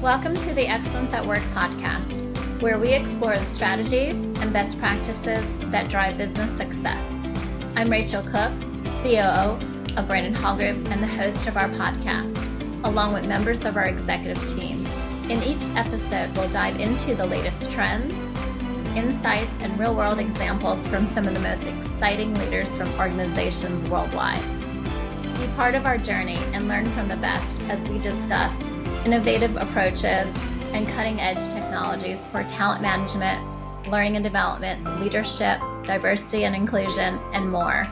Welcome to the Excellence at Work podcast, where we explore the strategies and best practices that drive business success. I'm Rachel Cooke, COO of Brandon Hall Group and the host of our podcast, along with members of our executive team. In each episode, we'll dive into the latest trends, insights, and real-world examples from some of the most exciting leaders from organizations worldwide. Be part of our journey and learn from the best as we discuss innovative approaches and cutting-edge technologies for talent management, learning and development, leadership, diversity and inclusion, and more.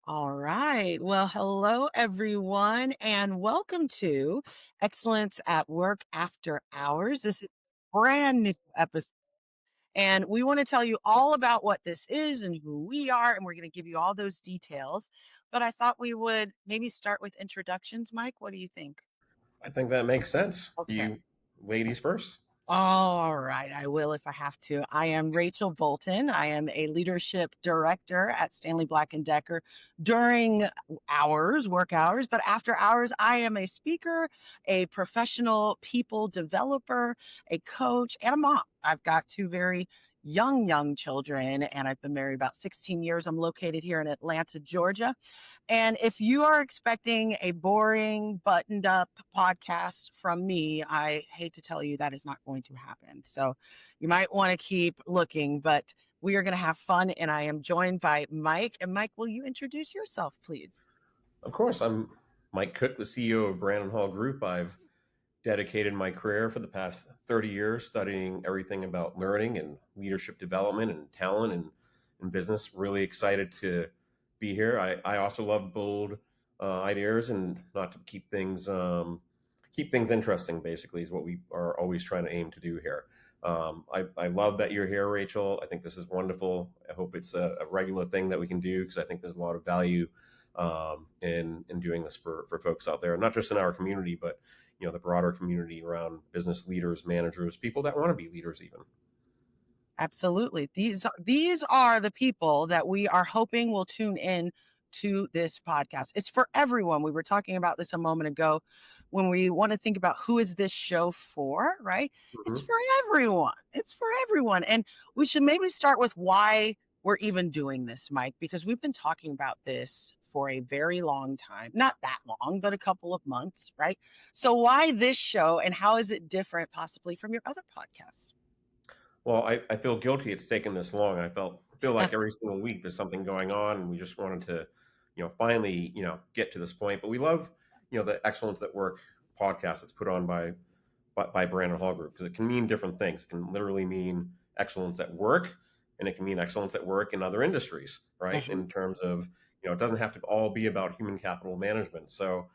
All right. Well, hello, everyone, and welcome to Excellence at Work After Hours. This is a brand new episode. And we want to tell you all about what this is and who we are, and we're going to give you all those details. But I thought we would maybe start with introductions. Mike, what do you think? I think that makes sense. Okay. You ladies first. All right, I will if I have to. I am Rachel Bolton. I am a leadership director at Stanley Black & Decker during hours, work hours, but after hours, I am a speaker, a professional people developer, a coach, and a mom. I've got two very young children, and I've been married about 16 years. I'm located here in Atlanta, Georgia. And if you are expecting a boring, buttoned up podcast from me, I hate to tell you that is not going to happen. So you might want to keep looking, but we are going to have fun. And I am joined by Mike. And Mike, will you introduce yourself, please? Of course, I'm Mike Cooke, the CEO of Brandon Hall Group. I've dedicated my career for the past 30 years studying everything about learning and leadership development and talent and business. Really excited to be here. I also love bold ideas and not to keep things interesting, basically, is what we are always trying to aim to do here. I love that you're here, Rachel. I think this is wonderful. I hope it's a regular thing that we can do, because I think there's a lot of value in doing this for folks out there, not just in our community, but the broader community around business leaders, managers, people that want to be leaders even. Absolutely. These are the people that we are hoping will tune in to this podcast. It's for everyone. We were talking about this a moment ago when we want to think about who is this show for, right? Mm-hmm. It's for everyone. It's for everyone. And we should maybe start with why we're even doing this, Mike, because we've been talking about this for a very long time. Not that long, but a couple of months, right? So why this show, and how is it different possibly from your other podcasts? Well, I feel guilty it's taken this long. I feel like every single week there's something going on, and we just wanted to, finally, get to this point. But we love, the Excellence at Work podcast that's put on by Brandon Hall Group, because it can mean different things. It can literally mean excellence at work, and it can mean excellence at work in other industries, right? Mm-hmm. In terms of, it doesn't have to all be about human capital management. So,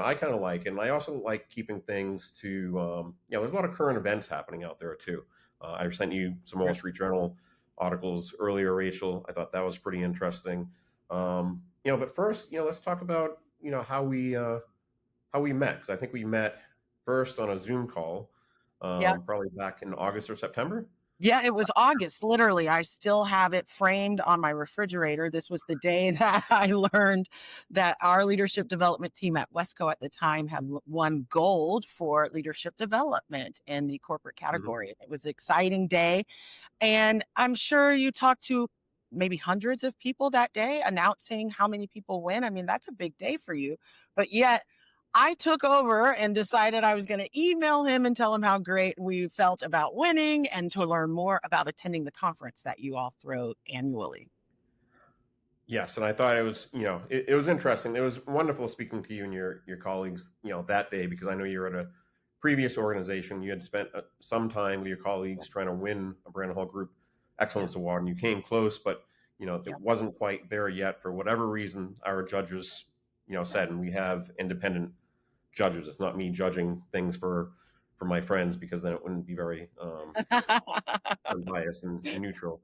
I kind of like it. And I also like keeping things to, there's a lot of current events happening out there too. I sent you some Wall Street Journal articles earlier, Rachel. I thought that was pretty interesting. But first, let's talk about, how we met. Because I think we met first on a Zoom call, probably back in August or September. Yeah, it was August. Literally, I still have it framed on my refrigerator. This was the day that I learned that our leadership development team at Wesco at the time had won gold for leadership development in the corporate category. Mm-hmm. It was an exciting day. And I'm sure you talked to maybe hundreds of people that day announcing how many people win. I mean, that's a big day for you. But yet, I took over and decided I was going to email him and tell him how great we felt about winning, and to learn more about attending the conference that you all throw annually. Yes, and I thought it was, it was interesting. It was wonderful speaking to you and your colleagues, that day, because I know you're at a previous organization. You had spent some time with your colleagues trying to win a Brandon Hall Group Excellence Award, and you came close, but it wasn't quite there yet for whatever reason. Our judges, said, and we have independent judges. It's not me judging things for my friends, because then it wouldn't be very unbiased and neutral,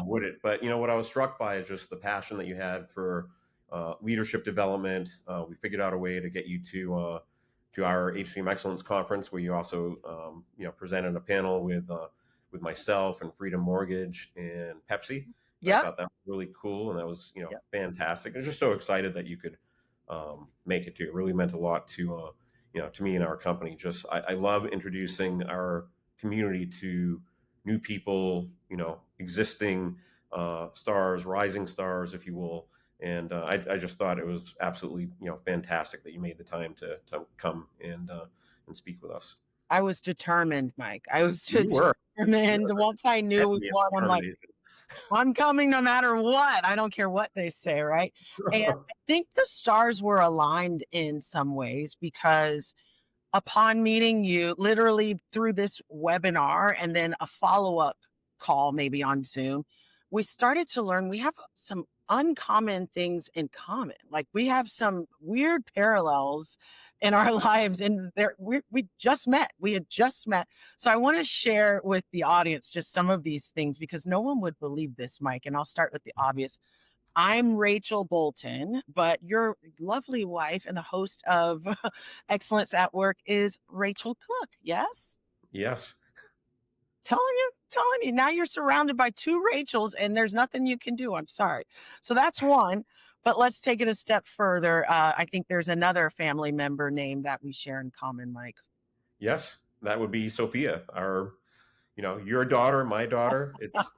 would it? But what I was struck by is just the passion that you had for leadership development. We figured out a way to get you to our HCM Excellence Conference, where you also presented a panel with myself and Freedom Mortgage and Pepsi. I Yep. thought that was really cool, and that was, Yep. fantastic. I'm just so excited that you could make it to. It really meant a lot to, to me and our company. Just I love introducing our community to new people, existing stars, rising stars, if you will. And I just thought it was absolutely, fantastic that you made the time to come and speak with us. I was determined, Mike. I was You were. determined. You're Once I the knew we epitome of won, I'm like, determination. I'm coming no matter what. I don't care what they say, right? And I think the stars were aligned in some ways because upon meeting you literally through this webinar and then a follow-up call maybe on Zoom, we started to learn we have some uncommon things in common. Like we have some weird parallels in our lives, and we just met. We had just met. So I want to share with the audience just some of these things because no one would believe this, Mike. And I'll start with the obvious. I'm Rachel Bolton, but your lovely wife and the host of Excellence at Work is Rachel Cooke. Yes? Yes. Telling you. Now you're surrounded by two Rachels and there's nothing you can do. I'm sorry. So that's one. But let's take it a step further. I think there's another family member name that we share in common, Mike. Yes. That would be Sophia, our, your daughter, my daughter. It's,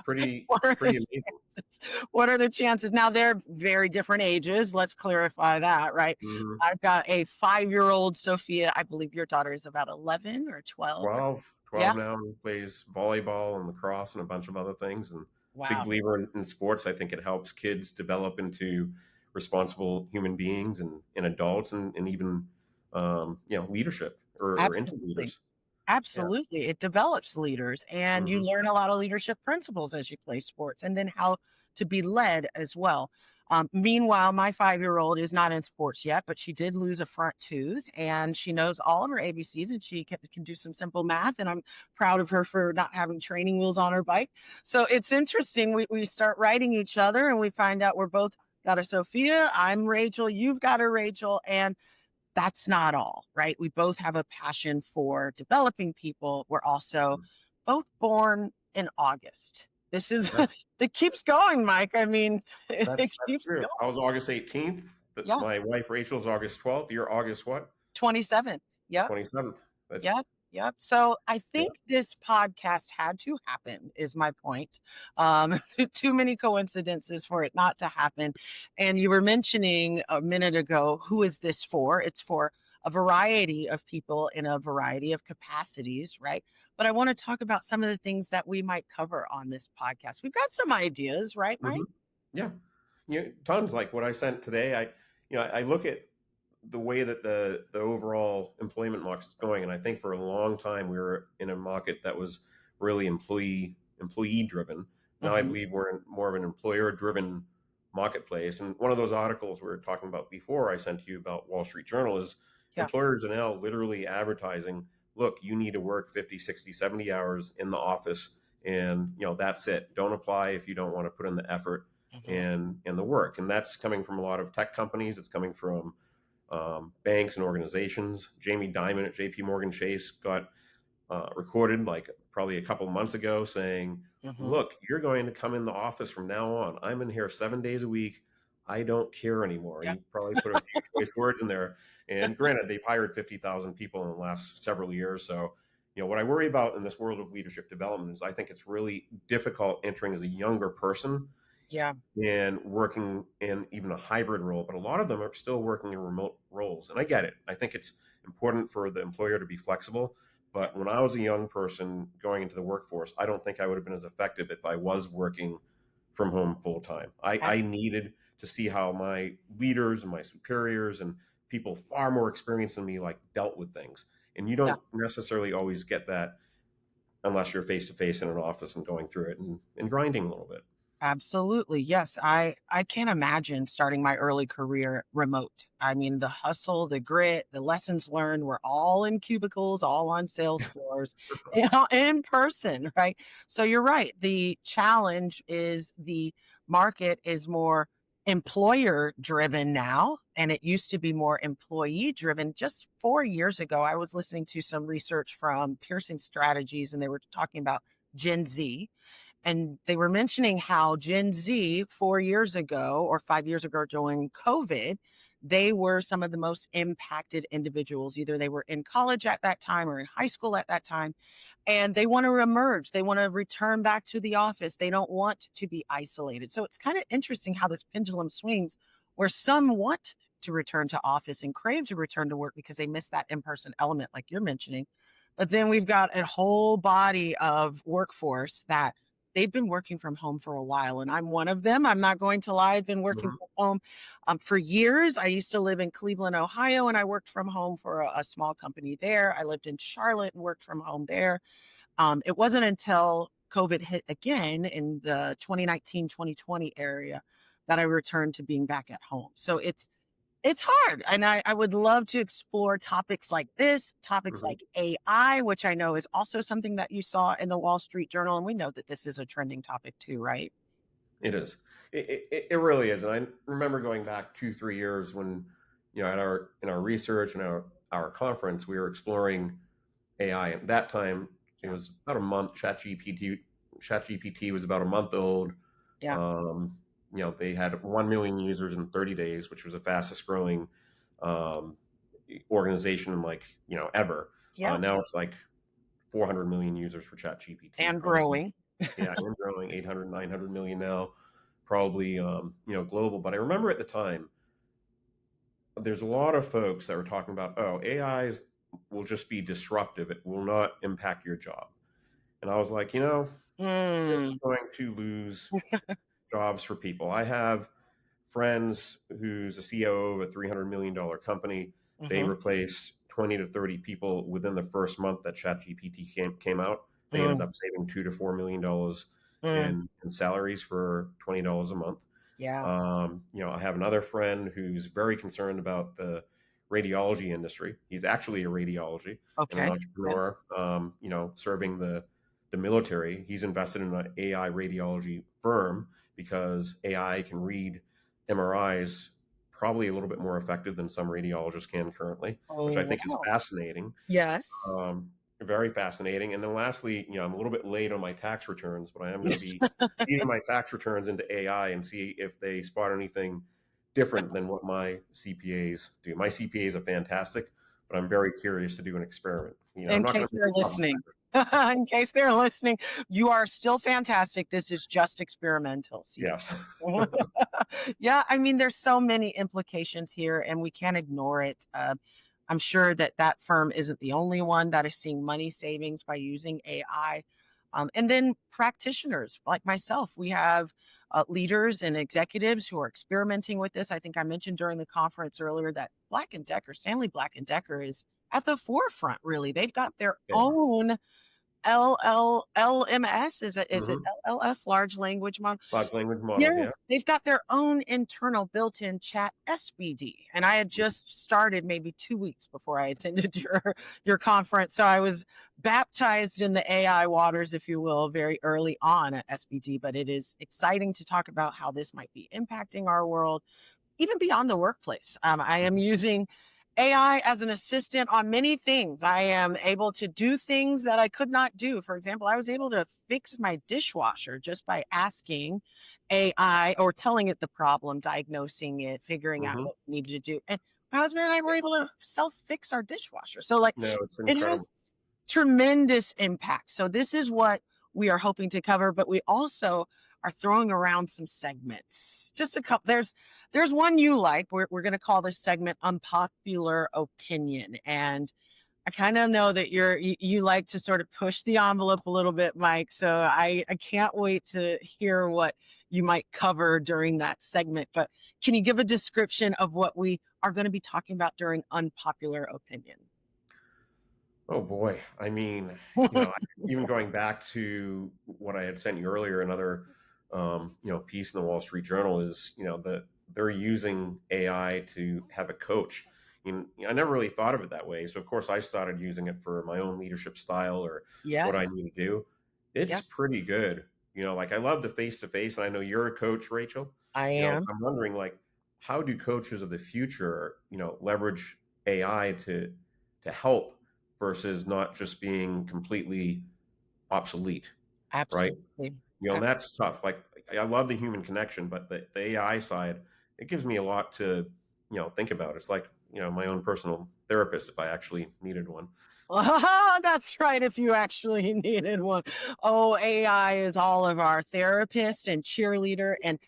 pretty What are pretty the amazing. chances? What are the chances? Now they're very different ages. Let's clarify that, right? Mhm. I've got a 5-year-old Sophia. I believe your daughter is about 11 or 12. 12 Yeah. now, and plays volleyball and lacrosse and a bunch of other things. And big Wow. believer in sports. I think it helps kids develop into responsible human beings and adults and even, leadership or into Absolutely. leaders. Yeah. Absolutely. It develops leaders and you Hmm. learn a lot of leadership principles as you play sports and then how to be led as well. Meanwhile, my 5-year-old is not in sports yet, but she did lose a front tooth and she knows all of her ABCs and she can do some simple math. And I'm proud of her for not having training wheels on her bike. So it's interesting. We start writing each other and we find out we're both got a Sophia. I'm Rachel. You've got a Rachel. And that's not all, right? We both have a passion for developing people. We're also both born in August. This is, That's it keeps going, Mike. I mean, it that's keeps true. going. I was August 18th, but Yeah. my wife Rachel's August 12th. You're August what? 27th. Yep. 27th. That's Yep. Yep. So I yeah. think this podcast had to happen, is my point. Too many coincidences for it not to happen. And you were mentioning a minute ago, who is this for? It's for a variety of people in a variety of capacities, right? But I want to talk about some of the things that we might cover on this podcast. We've got some ideas, right, Mike? Mhm. Yeah. Tons like what I sent today. I look at the way that the overall employment market is going, and I think for a long time we were in a market that was really employee driven. Now I Mhm. believe we're in more of an employer driven marketplace. And one of those articles we were talking about before I sent to you about Wall Street Journal is Yeah. employers are now literally advertising, look, you need to work 50, 60, 70 hours in the office, and that's it. Don't apply if you don't want to put in the effort Mhm. and the work. And that's coming from a lot of tech companies. It's coming from banks and organizations. Jamie Dimon at JP Morgan Chase got recorded like probably a couple months ago saying, Mhm. look, you're going to come in the office from now on. I'm in here 7 days a week. I don't care anymore. Yep. He probably put a few choice words in there. And granted, they've hired 50,000 people in the last several years. So, what I worry about in this world of leadership development is I think it's really difficult entering as a younger person Yeah. and working in even a hybrid role, but a lot of them are still working in remote roles. And I get it. I think it's important for the employer to be flexible. But when I was a young person going into the workforce, I don't think I would have been as effective if I was working from home full time. I needed to see how my leaders and my superiors and people far more experienced than me like dealt with things. And you Yeah. don't necessarily always get that unless you're face to face in an office and going through it and grinding a little bit. Absolutely. Yes. I can't imagine starting my early career remote. I mean, the hustle, the grit, the lessons learned were all in cubicles, all on sales floors, in person, right? So you're right. The challenge is the market is more employer driven now, and it used to be more employee driven. Just 4 years ago, I was listening to some research from Pearson Strategies, and they were talking about Gen Z And they were mentioning how Gen Z 4 years ago or 5 years ago during COVID, they were some of the most impacted individuals. Either they were in college at that time or in high school at that time, and they want to emerge. They want to return back to the office. They don't want to be isolated. So it's kind of interesting how this pendulum swings, where some want to return to office and crave to return to work because they miss that in-person element, like you're mentioning. But then we've got a whole body of workforce that they've been working from home for a while. And I'm one of them. I'm not going to lie. I've been working Mhm. from home for years. I used to live in Cleveland, Ohio, and I worked from home for a small company there. I lived in Charlotte and worked from home there. It wasn't until COVID hit again in the 2019, 2020 area that I returned to being back at home. So it's hard. And I would love to explore topics like this, topics Mhm. like AI, which I know is also something that you saw in the Wall Street Journal. And we know that this is a trending topic too, right? It is. It really is. And I remember going back 2, 3 years when, at our research and our conference, we were exploring AI. At that time, it Yeah. was about a month. ChatGPT was about a month old. Yeah. Um, they had 1 million users in 30 days, which was the fastest growing um, organization like ever. Yeah. Now it's like 400 million users for ChatGPT, And probably. growing. Yeah, and growing 800, 900 million now, probably global. But I remember at the time, there's a lot of folks that were talking about, oh, AIs will just be disruptive. It will not impact your job. And I was like, this is Mm. going to lose jobs for people. I have friends who's a COO of a $300 million company. They Hmm. replaced 20 to 30 people within the first month that ChatGPT came out. They ended Mm. up saving $2 to $4 million Mm. in salaries for $20 a month. Yeah. I have another friend who's very concerned about the radiology industry. He's actually a radiology and an Okay. Yeah. entrepreneur, serving the military. He's invested in an AI radiology firm because AI can read MRIs probably a little bit more effective than some radiologists can currently, which I Oh, think is wow. fascinating. Yes. Um, Very fascinating. And then lastly, I'm a little bit late on my tax returns, but I am going to be feeding my tax returns into AI and see if they spot anything different than what my CPAs do. My CPAs are fantastic, but I'm very curious to do an experiment. I'm In not going case to they're listening. In case they're listening, you are still fantastic. This is just experimental. Yes. Yeah, I mean, there's so many implications here, and we can't ignore it. I'm sure that that firm isn't the only one that is seeing money savings by using AI. And then practitioners like myself, we have leaders and executives who are experimenting with this. I think I mentioned during the conference earlier that Black and Decker, Stanley Black and Decker, is at the forefront. Really, they've got their Yeah. own LLMS. Is it Hmm. LLS, large language model? Large language model. Yeah, Yeah. they've got their own internal built-in chat SBD. And I had just started maybe 2 weeks before I attended your conference. So I was baptized in the AI waters, if you will, very early on at SBD. But it is exciting to talk about how this might be impacting our world even beyond the workplace. I am using AI as an assistant on many things. I am able to do things that I could not do. For example, I was able to fix my dishwasher just by asking AI or telling it the problem, diagnosing it, figuring out Hmm. what we needed to do. And my husband and I were able to self fix our dishwasher. So, like, No, it's it incredible. has tremendous impact. So, this is what we are hoping to cover, but we also are throwing around some segments. Just a couple. There's one you like. We're going to call this segment Unpopular Opinion. And I kind of know that you like to sort of push the envelope a little bit, Mike. So I can't wait to hear what you might cover during that segment. But can you give a description of what we are going to be talking about during Unpopular Opinion? Oh boy. I mean, even going back to what I had sent you earlier, another piece in the Wall Street Journal is, that they're using AI to have a coach. I never really thought of it that way. So of course I started using it for my own leadership style or what I Yes. need to do. It's Yeah, pretty good. Like I love the face to face, and I know you're a coach, Rachel. I So am. I'm wondering, like, how do coaches of the future, leverage AI to help versus not just being completely obsolete, right? Absolutely. And that's tough. Like, I love the human connection, but the AI side, it gives me a lot to, think about. It's like, my own personal therapist if I actually needed one. That's right. If you actually needed one. Oh, AI is all of our therapist and cheerleader. And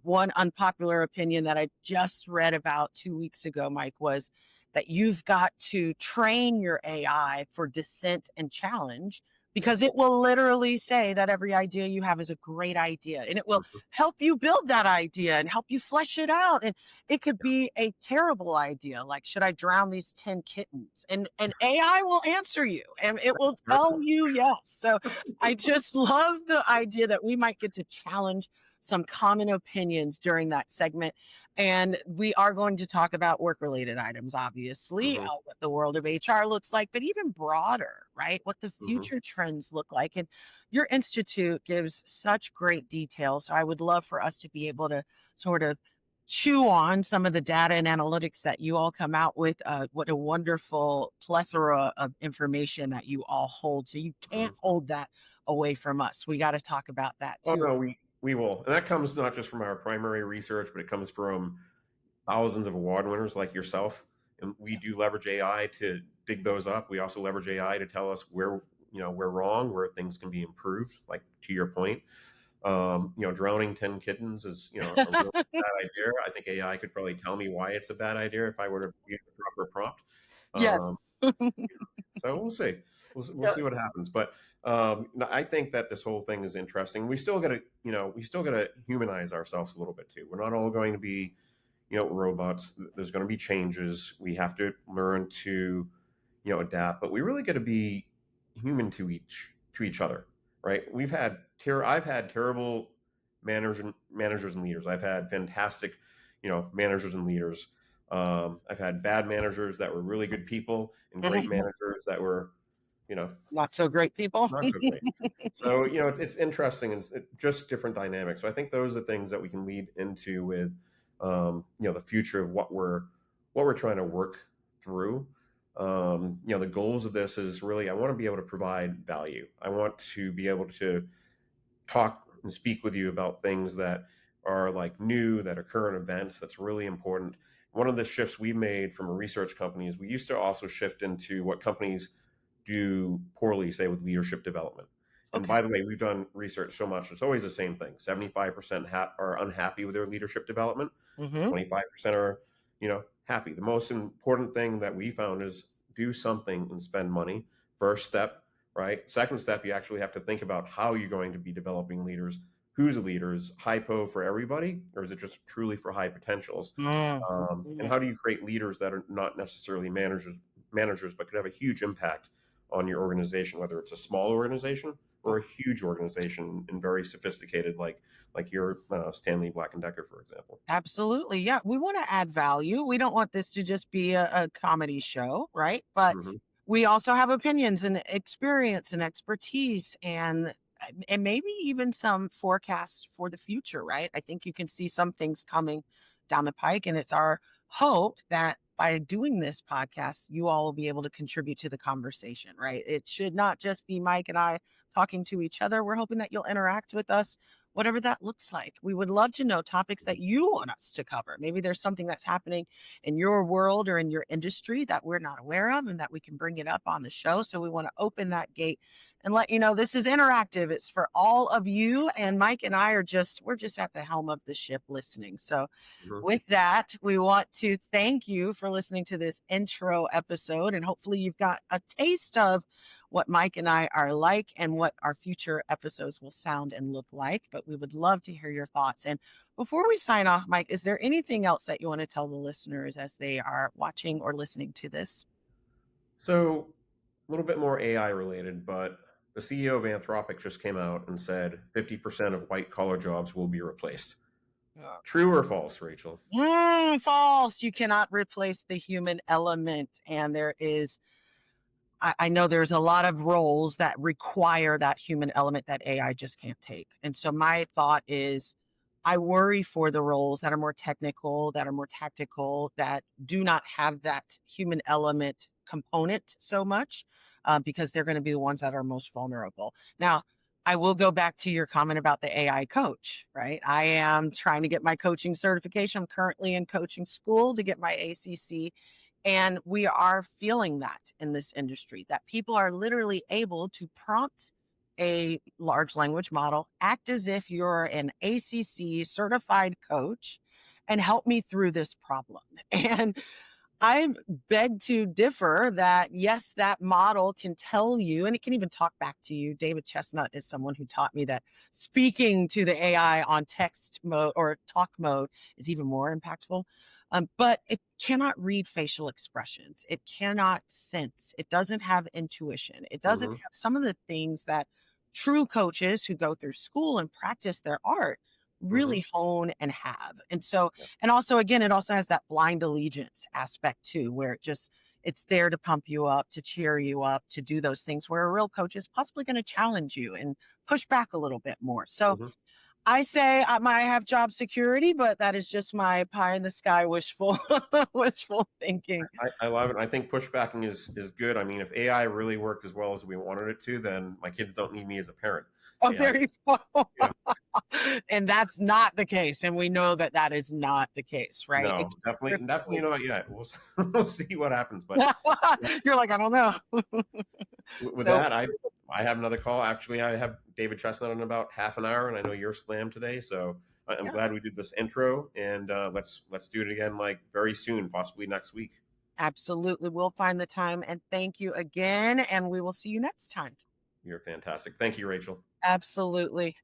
one unpopular opinion that I just read about 2 weeks ago, Mike, was that you've got to train your AI for dissent and challenge because Yes. it will literally say that every idea you have is a great idea and it will Mhm. help you build that idea and help you flesh it out. And it could be a terrible idea, like, should I drown these 10 kittens? And AI will answer you and it will That's tell terrible. you yes. So I just love the idea that we might get to challenge some common opinions during that segment. And we are going to talk about work-related items, obviously, Hmm. what the world of HR looks like, but even broader, right? What the Hmm. future trends look like. And your institute gives such great detail. So I would love for us to be able to sort of chew on some of the data and analytics that you all come out with. What a wonderful plethora of information that you all hold. So you Hmm. can't hold that away from us. We got to talk about that Oh too. no, we will, and that comes not just from our primary research, but it comes from thousands of award winners like yourself. And we do leverage AI to dig those up. We also leverage AI to tell us where we're wrong, where things can be improved. Like, to your point, drowning 10 kittens is a real bad idea. I think AI could probably tell me why it's a bad idea if I were to use the proper prompt. Yes. Um, so we'll see. We'll Yes. see what happens. But no, I think that this whole thing is interesting. We still got to humanize ourselves a little bit too. We're not all going to be robots. There's going to be changes. We have to learn to adapt, but we really got to be human to each other, right? I've had terrible managers and leaders. I've had fantastic managers and leaders. I've had bad managers that were really good people and great managers that were you know Not so great people. not so great. So it's interesting, and it's just different dynamics. So I think those are things that we can lead into with the future of what we're trying to work through. The goals of this is really, I want to be able to provide value. I want to be able to talk and speak with you about things that are like new, that are current events. That's really important. One of the shifts we made from a research company is we used to also shift into what companies do poorly, say with leadership development. And Okay. by the way, we've done research so much, it's always the same thing. 75% are unhappy with their leadership development. Mm-hmm. 25% are, happy. The most important thing that we found is do something and spend money. First step, right? Second step, you actually have to think about how you're going to be developing leaders. Who's a leader? Is hypo for everybody, or is it just truly for high potentials? And Mm-hmm. how do you create leaders that are not necessarily managers, but could have a huge impact on your organization, whether it's a small organization or a huge organization and very sophisticated, like your Stanley Black and Decker, for example. Absolutely. Yeah. We want to add value. We don't want this to just be a comedy show, right? But Hmm. we also have opinions and experience and expertise and maybe even some forecasts for the future, right? I think you can see some things coming down the pike. And it's our hope that by doing this podcast, you all will be able to contribute to the conversation, right? It should not just be Mike and I talking to each other. We're hoping that you'll interact with us, whatever that looks like. We would love to know topics that you want us to cover. Maybe there's something that's happening in your world or in your industry that we're not aware of and that we can bring it up on the show. So we want to open that gate and let you know this is interactive. It's for all of you. And Mike and I we're just at the helm of the ship listening. So Hmm. with that, we want to thank you for listening to this intro episode. And hopefully you've got a taste of what Mike and I are like and what our future episodes will sound and look like. But we would love to hear your thoughts. And before we sign off, Mike, is there anything else that you want to tell the listeners as they are watching or listening to this? So a little bit more AI related, but the CEO of Anthropic just came out and said 50% of white collar jobs will be replaced. True or false, Rachel? False. You cannot replace the human element. And I know there's a lot of roles that require that human element that AI just can't take. And so my thought is I worry for the roles that are more technical, that are more tactical, that do not have that human element component so much because they're going to be the ones that are most vulnerable. Now, I will go back to your comment about the AI coach, right? I am trying to get my coaching certification. I'm currently in coaching school to get my ACC. And we are feeling that in this industry, that people are literally able to prompt a large language model, act as if you're an ACC certified coach, and help me through this problem. And I beg to differ that yes, that model can tell you, and it can even talk back to you. David Chestnut is someone who taught me that speaking to the AI on text mode or talk mode is even more impactful. But it cannot read facial expressions. It cannot sense. It doesn't have intuition. It doesn't Hmm. have some of the things that true coaches who go through school and practice their art Hmm. really hone and have. And so, and also, again, it also has that blind allegiance aspect too, where it's there to pump you up, to cheer you up, to do those things where a real coach is possibly going to challenge you and push back a little bit more. So Hmm. I say I might have job security, but that is just my pie in the sky wishful wishful thinking. I love it. I think pushbacking is good. I mean, if AI really worked as well as we wanted it to, then my kids don't need me as a parent. Oh, AI, there you go. yeah, And that's not the case. And we know that that is not the case, right? It no, can definitely cripple not yet. We'll see what happens. But you. You're like, I don't know. with So that, I have another call. Actually, I have David Chestnut in about half an hour, and I know you're slammed today, so I'm yeah, glad we did this intro. And let's do it again, like very soon, possibly next week. absolutely. We'll find the time. And thank you again. And we will see you next time. You're fantastic. Thank you, Rachel. Absolutely.